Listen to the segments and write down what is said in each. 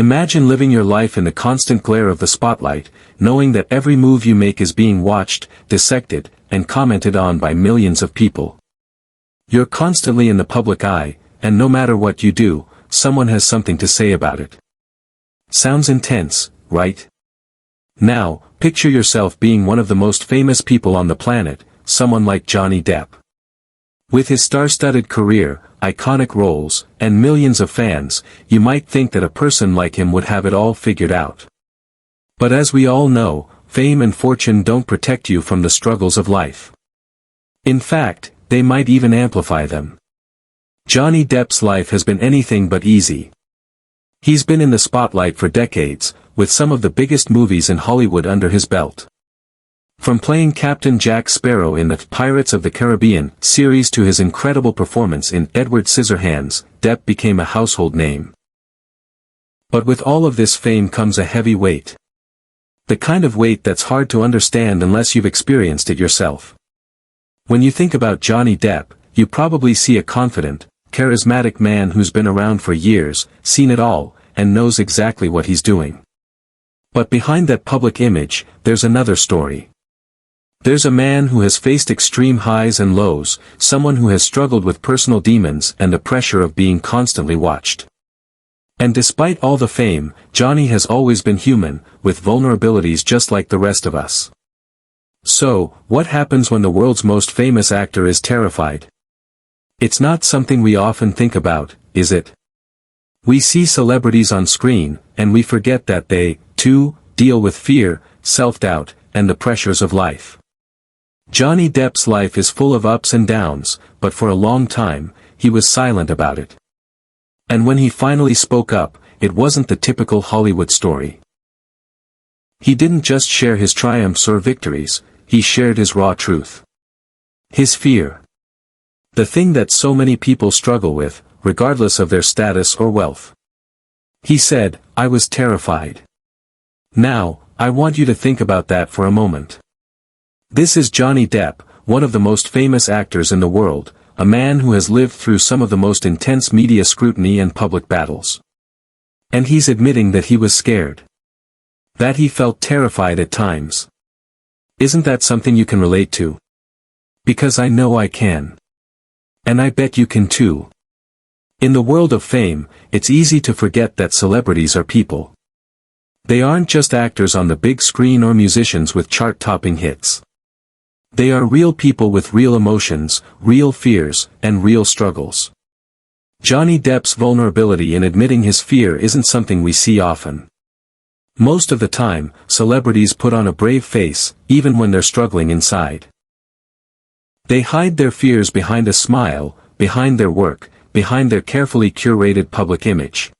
Imagine living your life in the constant glare of the spotlight, knowing that every move you make is being watched, dissected, and commented on by millions of people. You're constantly in the public eye, and no matter what you do, someone has something to say about it. Sounds intense, right? Now, picture yourself being one of the most famous people on the planet, someone like Johnny Depp. With his star-studded career, iconic roles, and millions of fans, you might think that a person like him would have it all figured out. But as we all know, fame and fortune don't protect you from the struggles of life. In fact, they might even amplify them. Johnny Depp's life has been anything but easy. He's been in the spotlight for decades, with some of the biggest movies in Hollywood under his belt. From playing Captain Jack Sparrow in the Pirates of the Caribbean series to his incredible performance in Edward Scissorhands, Depp became a household name. But with all of this fame comes a heavy weight. The kind of weight that's hard to understand unless you've experienced it yourself. When you think about Johnny Depp, you probably see a confident, charismatic man who's been around for years, seen it all, and knows exactly what he's doing. But behind that public image, there's another story. There's a man who has faced extreme highs and lows, someone who has struggled with personal demons and the pressure of being constantly watched. And despite all the fame, Johnny has always been human, with vulnerabilities just like the rest of us. So, what happens when the world's most famous actor is terrified? It's not something we often think about, is it? We see celebrities on screen, and we forget that they, too, deal with fear, self-doubt, and the pressures of life. Johnny Depp's life is full of ups and downs, but for a long time, he was silent about it. And when he finally spoke up, it wasn't the typical Hollywood story. He didn't just share his triumphs or victories, he shared his raw truth. His fear. The thing that so many people struggle with, regardless of their status or wealth. He said, "I was terrified." Now, I want you to think about that for a moment. This is Johnny Depp, one of the most famous actors in the world, a man who has lived through some of the most intense media scrutiny and public battles. And he's admitting that he was scared. That he felt terrified at times. Isn't that something you can relate to? Because I know I can. And I bet you can too. In the world of fame, it's easy to forget that celebrities are people. They aren't just actors on the big screen or musicians with chart-topping hits. They are real people with real emotions, real fears, and real struggles. Johnny Depp's vulnerability in admitting his fear isn't something we see often. Most of the time, celebrities put on a brave face, even when they're struggling inside. They hide their fears behind a smile, behind their work, behind their carefully curated public image.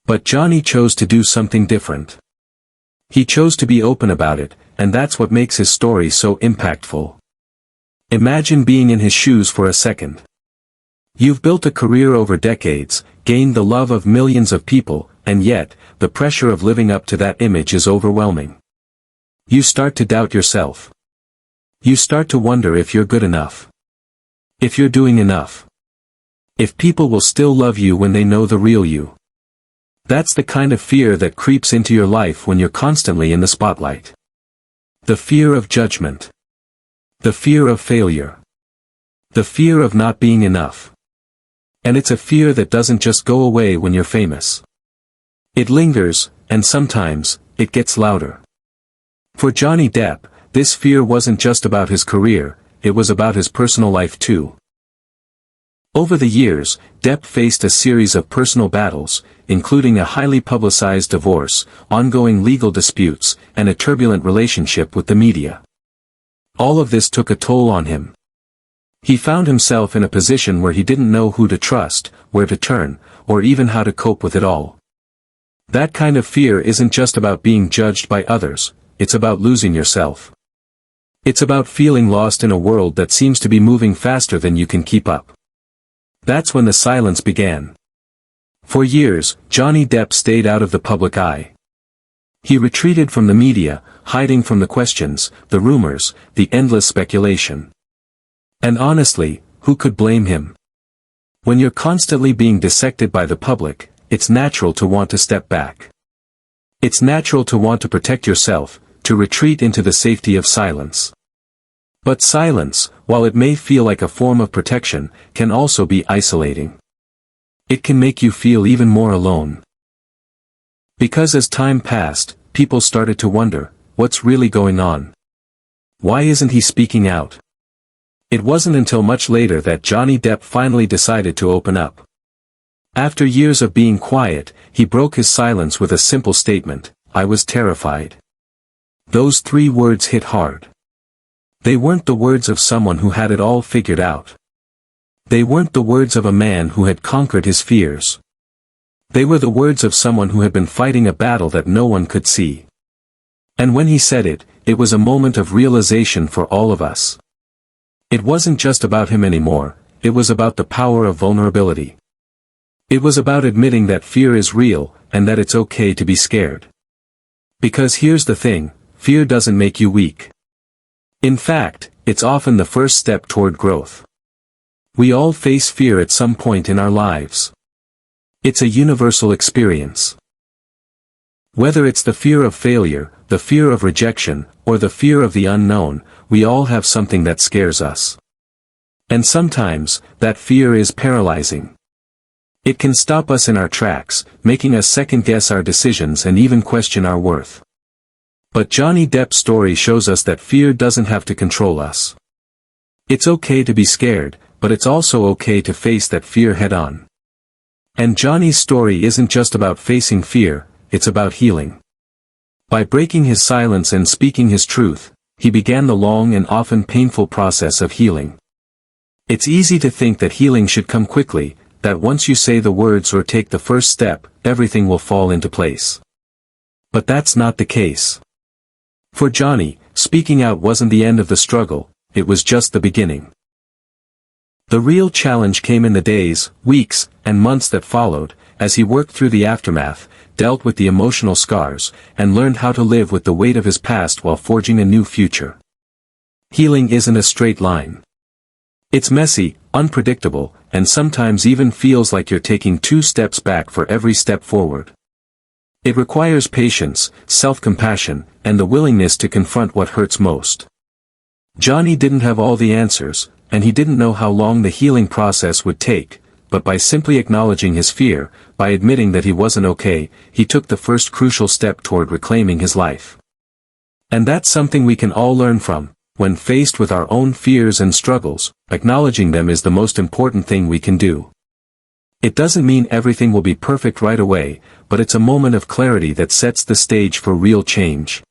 But Johnny chose to do something different. He chose to be open about it, and that's what makes his story so impactful. Imagine being in his shoes for a second. You've built a career over decades, gained the love of millions of people, and yet, the pressure of living up to that image is overwhelming. You start to doubt yourself. You start to wonder if you're good enough. If you're doing enough. If people will still love you when they know the real you. That's the kind of fear that creeps into your life when you're constantly in the spotlight. The fear of judgment. The fear of failure. The fear of not being enough. And it's a fear that doesn't just go away when you're famous. It lingers, and sometimes, it gets louder. For Johnny Depp, this fear wasn't just about his career, it was about his personal life too. Over the years, Depp faced a series of personal battles, including a highly publicized divorce, ongoing legal disputes, and a turbulent relationship with the media. All of this took a toll on him. He found himself in a position where he didn't know who to trust, where to turn, or even how to cope with it all. That kind of fear isn't just about being judged by others, it's about losing yourself. It's about feeling lost in a world that seems to be moving faster than you can keep up. That's when the silence began. For years, Johnny Depp stayed out of the public eye. He retreated from the media, hiding from the questions, the rumors, the endless speculation. And honestly, who could blame him? When you're constantly being dissected by the public, it's natural to want to step back. It's natural to want to protect yourself, to retreat into the safety of silence. But silence, while it may feel like a form of protection, can also be isolating. It can make you feel even more alone. Because as time passed, people started to wonder, what's really going on? Why isn't he speaking out? It wasn't until much later that Johnny Depp finally decided to open up. After years of being quiet, he broke his silence with a simple statement, "I was terrified." Those 3 words hit hard. They weren't the words of someone who had it all figured out. They weren't the words of a man who had conquered his fears. They were the words of someone who had been fighting a battle that no one could see. And when he said it, it was a moment of realization for all of us. It wasn't just about him anymore, it was about the power of vulnerability. It was about admitting that fear is real, and that it's okay to be scared. Because here's the thing, fear doesn't make you weak. In fact, it's often the first step toward growth. We all face fear at some point in our lives. It's a universal experience. Whether it's the fear of failure, the fear of rejection, or the fear of the unknown, we all have something that scares us. And sometimes, that fear is paralyzing. It can stop us in our tracks, making us second-guess our decisions and even question our worth. But Johnny Depp's story shows us that fear doesn't have to control us. It's okay to be scared, but it's also okay to face that fear head-on. And Johnny's story isn't just about facing fear, it's about healing. By breaking his silence and speaking his truth, he began the long and often painful process of healing. It's easy to think that healing should come quickly, that once you say the words or take the first step, everything will fall into place. But that's not the case. For Johnny, speaking out wasn't the end of the struggle, it was just the beginning. The real challenge came in the days, weeks, and months that followed, as he worked through the aftermath, dealt with the emotional scars, and learned how to live with the weight of his past while forging a new future. Healing isn't a straight line. It's messy, unpredictable, and sometimes even feels like you're taking 2 steps back for every step forward. It requires patience, self-compassion, and the willingness to confront what hurts most. Johnny didn't have all the answers, and he didn't know how long the healing process would take, but by simply acknowledging his fear, by admitting that he wasn't okay, he took the first crucial step toward reclaiming his life. And that's something we can all learn from. When faced with our own fears and struggles, acknowledging them is the most important thing we can do. It doesn't mean everything will be perfect right away, but it's a moment of clarity that sets the stage for real change.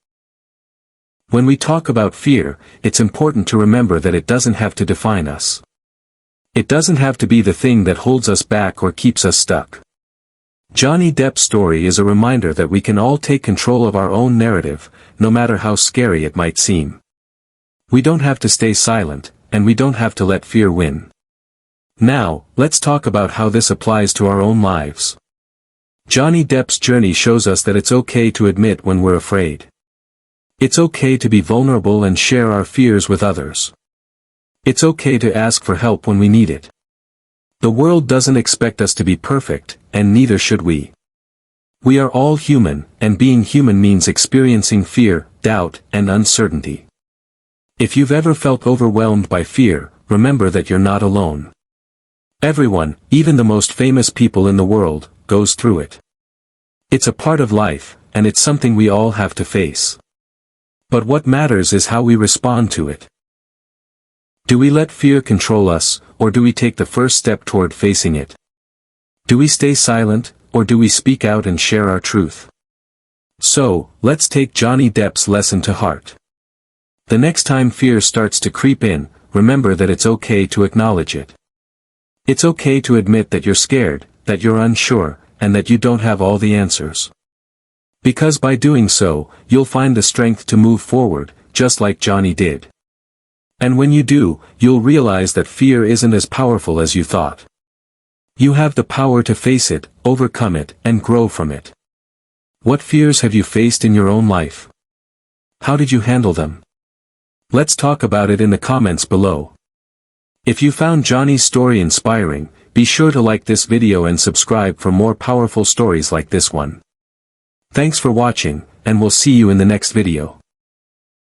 When we talk about fear, it's important to remember that it doesn't have to define us. It doesn't have to be the thing that holds us back or keeps us stuck. Johnny Depp's story is a reminder that we can all take control of our own narrative, no matter how scary it might seem. We don't have to stay silent, and we don't have to let fear win. Now, let's talk about how this applies to our own lives. Johnny Depp's journey shows us that it's okay to admit when we're afraid. It's okay to be vulnerable and share our fears with others. It's okay to ask for help when we need it. The world doesn't expect us to be perfect, and neither should we. We are all human, and being human means experiencing fear, doubt, and uncertainty. If you've ever felt overwhelmed by fear, remember that you're not alone. Everyone, even the most famous people in the world, goes through it. It's a part of life, and it's something we all have to face. But what matters is how we respond to it. Do we let fear control us, or do we take the first step toward facing it? Do we stay silent, or do we speak out and share our truth? So, let's take Johnny Depp's lesson to heart. The next time fear starts to creep in, remember that it's okay to acknowledge it. It's okay to admit that you're scared, that you're unsure, and that you don't have all the answers. Because by doing so, you'll find the strength to move forward, just like Johnny did. And when you do, you'll realize that fear isn't as powerful as you thought. You have the power to face it, overcome it, and grow from it. What fears have you faced in your own life? How did you handle them? Let's talk about it in the comments below. If you found Johnny's story inspiring, Be sure to like this video and subscribe for more powerful stories like this one. Thanks for watching, and we'll see you in the next video.